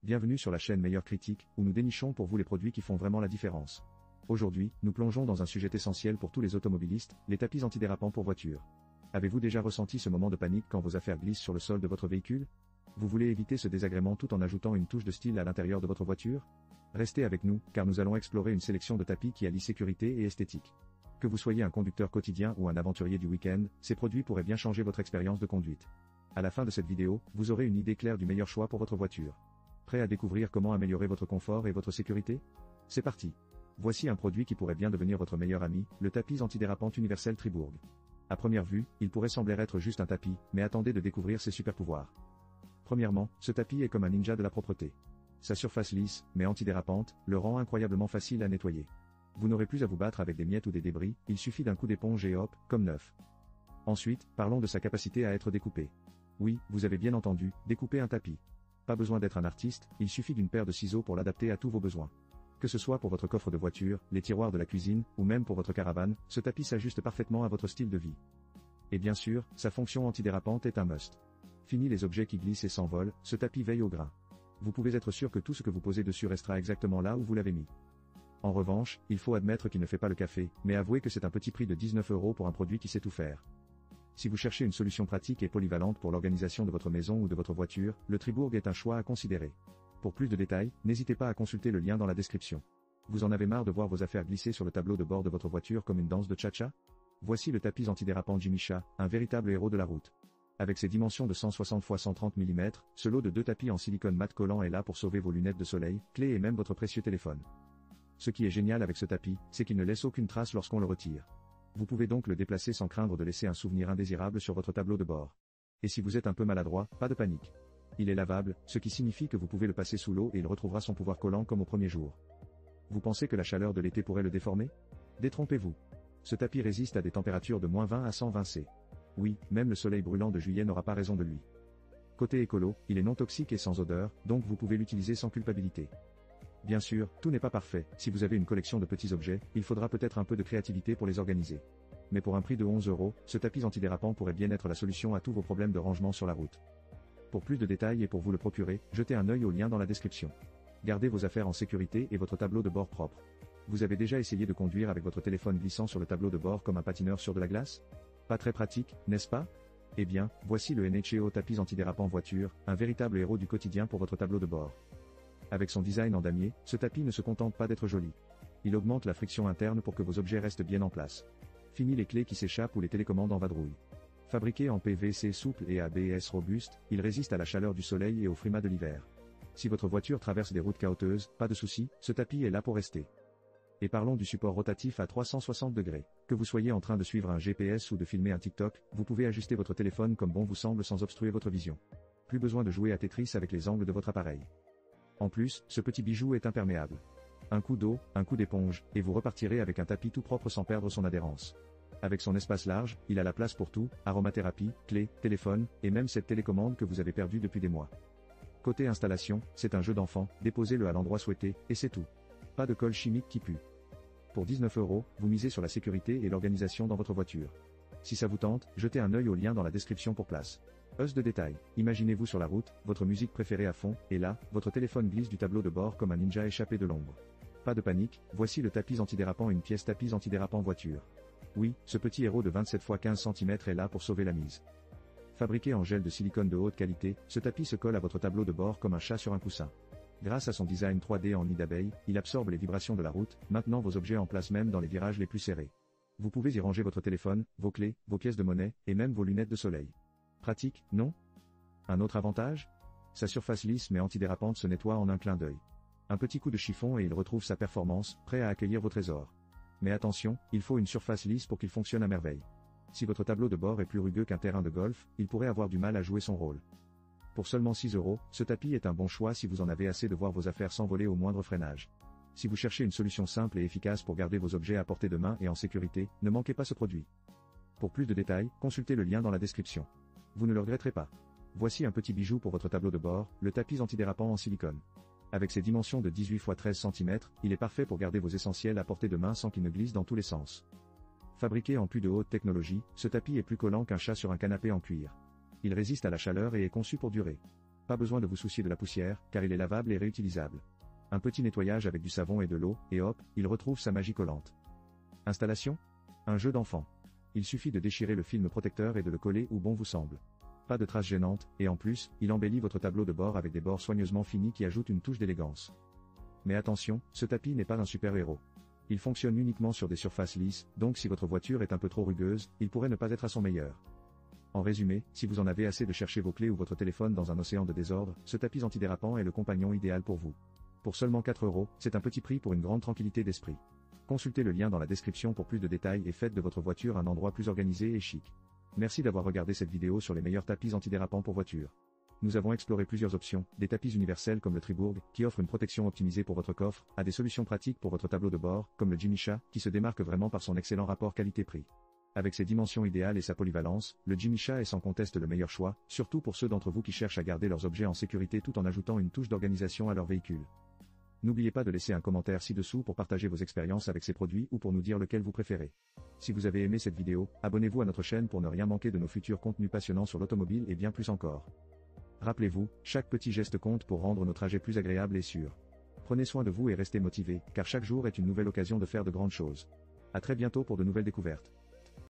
Bienvenue sur la chaîne Meilleure Critique, où nous dénichons pour vous les produits qui font vraiment la différence. Aujourd'hui, nous plongeons dans un sujet essentiel pour tous les automobilistes, les tapis antidérapants pour voiture. Avez-vous déjà ressenti ce moment de panique quand vos affaires glissent sur le sol de votre véhicule? Vous voulez éviter ce désagrément tout en ajoutant une touche de style à l'intérieur de votre voiture? Restez avec nous, car nous allons explorer une sélection de tapis qui allie sécurité et esthétique. Que vous soyez un conducteur quotidien ou un aventurier du week-end, ces produits pourraient bien changer votre expérience de conduite. À la fin de cette vidéo, vous aurez une idée claire du meilleur choix pour votre voiture. Prêt à découvrir comment améliorer votre confort et votre sécurité? C'est parti! Voici un produit qui pourrait bien devenir votre meilleur ami, le tapis antidérapant universel Tribourg. À première vue, il pourrait sembler être juste un tapis, mais attendez de découvrir ses super pouvoirs. Premièrement, ce tapis est comme un ninja de la propreté. Sa surface lisse, mais antidérapante, le rend incroyablement facile à nettoyer. Vous n'aurez plus à vous battre avec des miettes ou des débris, il suffit d'un coup d'éponge et hop, comme neuf. Ensuite, parlons de sa capacité à être découpé. Oui, vous avez bien entendu, découper un tapis. Pas besoin d'être un artiste, il suffit d'une paire de ciseaux pour l'adapter à tous vos besoins. Que ce soit pour votre coffre de voiture, les tiroirs de la cuisine, ou même pour votre caravane, ce tapis s'ajuste parfaitement à votre style de vie. Et bien sûr, sa fonction antidérapante est un must. Fini les objets qui glissent et s'envolent, ce tapis veille au grain. Vous pouvez être sûr que tout ce que vous posez dessus restera exactement là où vous l'avez mis. En revanche, il faut admettre qu'il ne fait pas le café, mais avouez que c'est un petit prix de 19 € pour un produit qui sait tout faire. Si vous cherchez une solution pratique et polyvalente pour l'organisation de votre maison ou de votre voiture, le Tribourg est un choix à considérer. Pour plus de détails, n'hésitez pas à consulter le lien dans la description. Vous en avez marre de voir vos affaires glisser sur le tableau de bord de votre voiture comme une danse de cha-cha? Voici le tapis antidérapant Jimmy Chah, un véritable héros de la route. Avec ses dimensions de 160 x 130 mm, ce lot de 2 tapis en silicone mat collant est là pour sauver vos lunettes de soleil, clés et même votre précieux téléphone. Ce qui est génial avec ce tapis, c'est qu'il ne laisse aucune trace lorsqu'on le retire. Vous pouvez donc le déplacer sans craindre de laisser un souvenir indésirable sur votre tableau de bord. Et si vous êtes un peu maladroit, pas de panique. Il est lavable, ce qui signifie que vous pouvez le passer sous l'eau et il retrouvera son pouvoir collant comme au premier jour. Vous pensez que la chaleur de l'été pourrait le déformer? Détrompez-vous. Ce tapis résiste à des températures de -20 à 120 C. Oui, même le soleil brûlant de juillet n'aura pas raison de lui. Côté écolo, il est non toxique et sans odeur, donc vous pouvez l'utiliser sans culpabilité. Bien sûr, tout n'est pas parfait, si vous avez une collection de petits objets, il faudra peut-être un peu de créativité pour les organiser. Mais pour un prix de 11 €, ce tapis antidérapant pourrait bien être la solution à tous vos problèmes de rangement sur la route. Pour plus de détails et pour vous le procurer, jetez un œil au lien dans la description. Gardez vos affaires en sécurité et votre tableau de bord propre. Vous avez déjà essayé de conduire avec votre téléphone glissant sur le tableau de bord comme un patineur sur de la glace? Pas très pratique, n'est-ce pas? Eh bien, voici le NHEO tapis antidérapant voiture, un véritable héros du quotidien pour votre tableau de bord. Avec son design en damier, ce tapis ne se contente pas d'être joli. Il augmente la friction interne pour que vos objets restent bien en place. Fini les clés qui s'échappent ou les télécommandes en vadrouille. Fabriqué en PVC souple et ABS robuste, il résiste à la chaleur du soleil et au frimas de l'hiver. Si votre voiture traverse des routes chaotiques, pas de souci, ce tapis est là pour rester. Et parlons du support rotatif à 360 degrés. Que vous soyez en train de suivre un GPS ou de filmer un TikTok, vous pouvez ajuster votre téléphone comme bon vous semble sans obstruer votre vision. Plus besoin de jouer à Tetris avec les angles de votre appareil. En plus, ce petit bijou est imperméable. Un coup d'eau, un coup d'éponge, et vous repartirez avec un tapis tout propre sans perdre son adhérence. Avec son espace large, il a la place pour tout, aromathérapie, clés, téléphone, et même cette télécommande que vous avez perdue depuis des mois. Côté installation, c'est un jeu d'enfant, déposez-le à l'endroit souhaité, et c'est tout. Pas de colle chimique qui pue. Pour 19 €, vous misez sur la sécurité et l'organisation dans votre voiture. Si ça vous tente, jetez un œil au lien dans la description pour place. Us de détails. Imaginez-vous sur la route, votre musique préférée à fond, et là, votre téléphone glisse du tableau de bord comme un ninja échappé de l'ombre. Pas de panique, voici le tapis antidérapant, une pièce tapis antidérapant voiture. Oui, ce petit héros de 27 x 15 cm est là pour sauver la mise. Fabriqué en gel de silicone de haute qualité, ce tapis se colle à votre tableau de bord comme un chat sur un coussin. Grâce à son design 3D en nid d'abeille, il absorbe les vibrations de la route, maintenant vos objets en place même dans les virages les plus serrés. Vous pouvez y ranger votre téléphone, vos clés, vos pièces de monnaie, et même vos lunettes de soleil. Pratique, non? Un autre avantage? Sa surface lisse mais antidérapante se nettoie en un clin d'œil. Un petit coup de chiffon et il retrouve sa performance, prêt à accueillir vos trésors. Mais attention, il faut une surface lisse pour qu'il fonctionne à merveille. Si votre tableau de bord est plus rugueux qu'un terrain de golf, il pourrait avoir du mal à jouer son rôle. Pour seulement 6 €, ce tapis est un bon choix si vous en avez assez de voir vos affaires s'envoler au moindre freinage. Si vous cherchez une solution simple et efficace pour garder vos objets à portée de main et en sécurité, ne manquez pas ce produit. Pour plus de détails, consultez le lien dans la description. Vous ne le regretterez pas. Voici un petit bijou pour votre tableau de bord, le tapis antidérapant en silicone. Avec ses dimensions de 18 x 13 cm, il est parfait pour garder vos essentiels à portée de main sans qu'ils ne glissent dans tous les sens. Fabriqué en plus de haute technologie, ce tapis est plus collant qu'un chat sur un canapé en cuir. Il résiste à la chaleur et est conçu pour durer. Pas besoin de vous soucier de la poussière, car il est lavable et réutilisable. Un petit nettoyage avec du savon et de l'eau, et hop, il retrouve sa magie collante. Installation? Un jeu d'enfant. Il suffit de déchirer le film protecteur et de le coller où bon vous semble. Pas de traces gênantes, et en plus, il embellit votre tableau de bord avec des bords soigneusement finis qui ajoutent une touche d'élégance. Mais attention, ce tapis n'est pas un super-héros. Il fonctionne uniquement sur des surfaces lisses, donc si votre voiture est un peu trop rugueuse, il pourrait ne pas être à son meilleur. En résumé, si vous en avez assez de chercher vos clés ou votre téléphone dans un océan de désordre, ce tapis antidérapant est le compagnon idéal pour vous. Pour seulement 4 €, c'est un petit prix pour une grande tranquillité d'esprit. Consultez le lien dans la description pour plus de détails et faites de votre voiture un endroit plus organisé et chic. Merci d'avoir regardé cette vidéo sur les meilleurs tapis antidérapants pour voiture. Nous avons exploré plusieurs options, des tapis universels comme le Tribourg, qui offre une protection optimisée pour votre coffre, à des solutions pratiques pour votre tableau de bord, comme le Jimmy Choo, qui se démarque vraiment par son excellent rapport qualité-prix. Avec ses dimensions idéales et sa polyvalence, le Jimmy Choo est sans conteste le meilleur choix, surtout pour ceux d'entre vous qui cherchent à garder leurs objets en sécurité tout en ajoutant une touche d'organisation à leur véhicule. N'oubliez pas de laisser un commentaire ci-dessous pour partager vos expériences avec ces produits ou pour nous dire lequel vous préférez. Si vous avez aimé cette vidéo, abonnez-vous à notre chaîne pour ne rien manquer de nos futurs contenus passionnants sur l'automobile et bien plus encore. Rappelez-vous, chaque petit geste compte pour rendre nos trajets plus agréables et sûrs. Prenez soin de vous et restez motivés, car chaque jour est une nouvelle occasion de faire de grandes choses. À très bientôt pour de nouvelles découvertes.